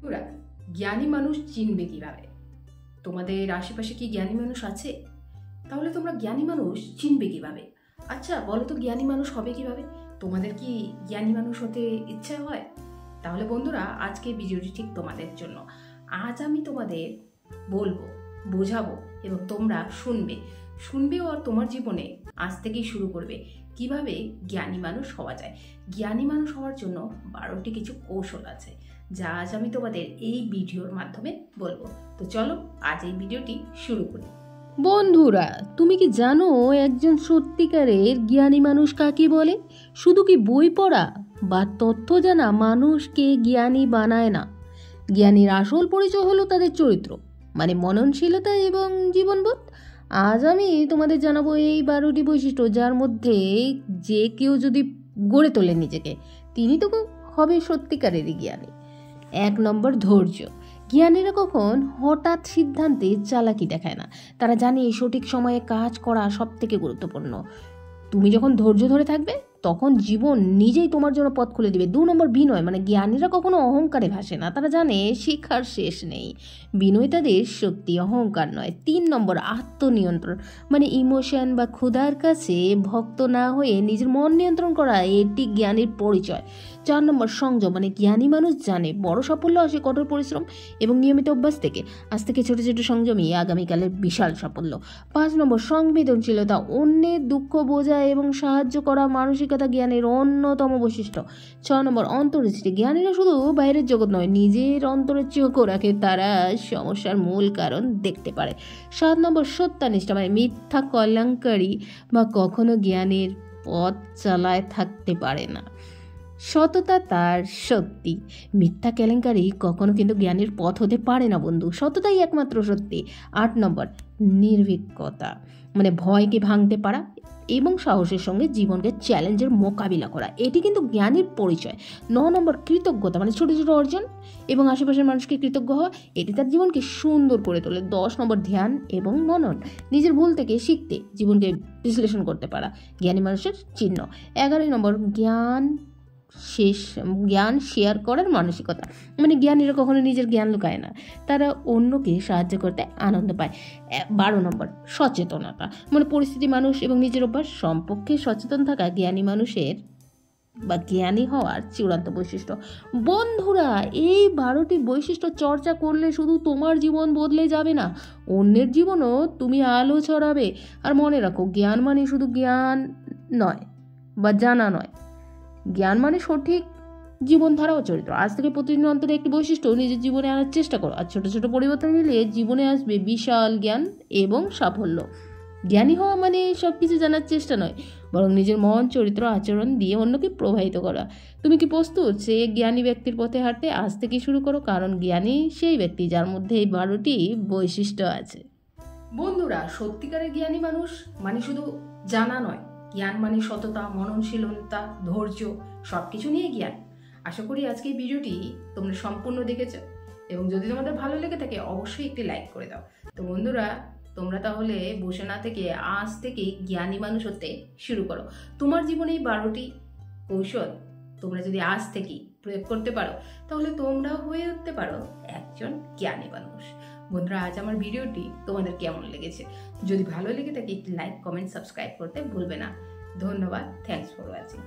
ওরা জ্ঞানী মানুষ চিনবে কিভাবে? তোমাদের আশেপাশে কি জ্ঞানী মানুষ আছে? তাহলে তোমরা জ্ঞানী মানুষ চিনবে কিভাবে? আচ্ছা বলো তো, জ্ঞানী মানুষ হবে কিভাবে? তোমাদের কি জ্ঞানী মানুষ হতে ইচ্ছা হয়? তাহলে বন্ধুরা, আজকে ভিডিওটি ঠিক তোমাদের জন্য। আজ আমি তোমাদের বলবো, বোঝাবো এবং তোমরা শুনবেও আর তোমার জীবনে আজ থেকেই শুরু করবে কিভাবে জ্ঞানী মানুষ হওয়া যায়। জ্ঞানী মানুষ হওয়ার জন্য 12টি কিছু কৌশল আছে, যা আজ আমি তোমাদের এই ভিডিওর মাধ্যমে বলবো। তো চলো আজ এই ভিডিওটি শুরু করি। বন্ধুরা, তুমি কি জানো একজন সত্যিকারের জ্ঞানী মানুষ কাকে বলে? শুধু কি বই পড়া বা তথ্য জানা মানুষকে জ্ঞানী বানায় না। জ্ঞানীর আসল পরিচয় হলো তাদের চরিত্র, মানে মননশীলতা এবং জীবনবোধ। আজ আমি তোমাদের জানাবো এই 12টি বৈশিষ্ট্য, যার মধ্যে যে কেউ যদি গড়ে তোলে নিজেকে, তিনি তো হবে সত্যিকারেরই জ্ঞানী। 1 নম্বর, ধৈর্য। জ্ঞানীরা কখন হঠাৎ সিদ্ধান্তে চালাকি দেখায় না। তারা জানে সঠিক সময়ে কাজ করা সব থেকে গুরুত্বপূর্ণ। তুমি যখন ধৈর্য ধরে থাকবে, তখন জীবন নিজেই তোমার জন্য পথ খুলে দিবে। 2 নম্বর, বিনয়। মানে জ্ঞানীরা কখনো অহংকারে ভাসে না। তারা জানে শিক্ষার শেষ নেই। বিনয় তাদের সত্যি, অহংকার নয়। 3 নম্বর, আত্মনিয়ন্ত্রণ। মানে ইমোশন বা ক্ষুধার কাছে ভক্ত না হয়ে নিজের মন নিয়ন্ত্রণ করা, এটি জ্ঞানীর পরিচয়। 4 নম্বর, সংযম। মানে জ্ঞানী মানুষ জানে বড় সাফল্য আসে কঠোর পরিশ্রম এবং নিয়মিত অভ্যাস থেকে। আজ থেকে ছোট ছোট সংযমই আগামীকালের বিশাল সাফল্য। 5 নম্বর, সংবেদনশীলতা। অন্যের দুঃখ বোঝা এবং সাহায্য করা মানসিকতা জ্ঞানের অন্যতম বৈশিষ্ট্য। 6 নম্বর, অন্তর্দৃষ্টি। জ্ঞানীরা শুধু বাইরের জগৎ নয়, নিজের অন্তরের চোখও রাখে। তারা সমস্যার মূল কারণ দেখতে পারে। 7 নম্বর, সত্যানিষ্ঠা। মানে মিথ্যা কলঙ্কারী বা কখনো জ্ঞানের পথ চালায় থাকতে পারে না। সততা তার সত্যি। মিথ্যা কেলেঙ্কারি কখনো কিন্তু জ্ঞানের পথ হতে পারে না বন্ধু। সততাই একমাত্র সত্যি। 8 নম্বর, নির্ভীকতা। মানে ভয়কে ভাঙতে পারা এবং সাহসের সঙ্গে জীবনকে চ্যালেঞ্জের মোকাবিলা করা, এটি কিন্তু জ্ঞানীর পরিচয়। 9 নম্বর, কৃতজ্ঞতা। মানে ছোট ছোট অর্জন এবং আশেপাশের মানুষকে কৃতজ্ঞ হওয়া, এটি তার জীবনকে সুন্দর করে তোলে। 10 নম্বর, ধ্যান এবং মনন। নিজের ভুল থেকে শিখতে, জীবনকে বিশ্লেষণ করতে পারা জ্ঞানী মানুষের চিহ্ন। 11 নম্বর, জ্ঞান শেয়ার করার মানসিকতা। মানে জ্ঞানীরা কখনো নিজের জ্ঞান লুকায় না, তারা অন্যকে সাহায্য করতে আনন্দ পায়। 12 নম্বর, সচেতনতা। মানে পরিস্থিতি, মানুষ এবং নিজের অভ্যাস সম্পর্কে সচেতন থাকা জ্ঞানী মানুষের বা জ্ঞানী হওয়ার চূড়ান্ত বৈশিষ্ট্য। বন্ধুরা, এই 12টি বৈশিষ্ট্য চর্চা করলে শুধু তোমার জীবন বদলে যাবে না, অন্যের জীবনও তুমি আলো ছড়াবে। আর মনে রাখো, জ্ঞান মানে শুধু জ্ঞান নয় বা জানা নয়, জ্ঞান মানে সঠিক জীবনধারা ও চরিত্র। আজ থেকে প্রতিদিন অন্তত একটি বৈশিষ্ট্য নিজের জীবনে আনার চেষ্টা করো। আর ছোট ছোট পরিবর্তন মিলিয়ে জীবনে আসবে বিশাল জ্ঞান এবং সাফল্য। জ্ঞানী হওয়া মানে সব কিছু জানার চেষ্টা নয়, বরং নিজের মন, চরিত্র, আচরণ দিয়ে অন্যকে প্রভাবিত করা। তুমি কি প্রস্তুত সে জ্ঞানী ব্যক্তির পথে হাঁটতে? আজ থেকে শুরু করো, কারণ জ্ঞানী সেই ব্যক্তি যার মধ্যে এই 12টি বৈশিষ্ট্য আছে। বন্ধুরা, সত্যিকারের জ্ঞানী মানুষ মানে শুধু জানা নয়, জ্ঞান মানে সততা, মননশীলতা, ধৈর্য, সবকিছু নিয়ে জ্ঞান। আশা করি আজকে এই ভিডিওটি তোমরা সম্পূর্ণ দেখেছো এবং যদি তোমাদের ভালো লেগে থাকে অবশ্যই একটি লাইক করে দাও। তো বন্ধুরা, তোমরা তাহলে বসে না থেকে আজ থেকেই জ্ঞানী মানুষ হতে শুরু করো। তোমার জীবনে এই 12টি কৌশল তোমরা যদি আজ থেকেই প্রয়োগ করতে পারো, তাহলে তোমরাও হয়ে উঠতে পারো একজন জ্ঞানী মানুষ। বন্ধুরা, আজ আমার ভিডিওটি তোমাদের কেমন লেগেছে? যদি ভালো লেগে থাকে একটি লাইক, কমেন্ট, সাবস্ক্রাইব করতে ভুলবে না। ধন্যবাদ। Thanks for watching.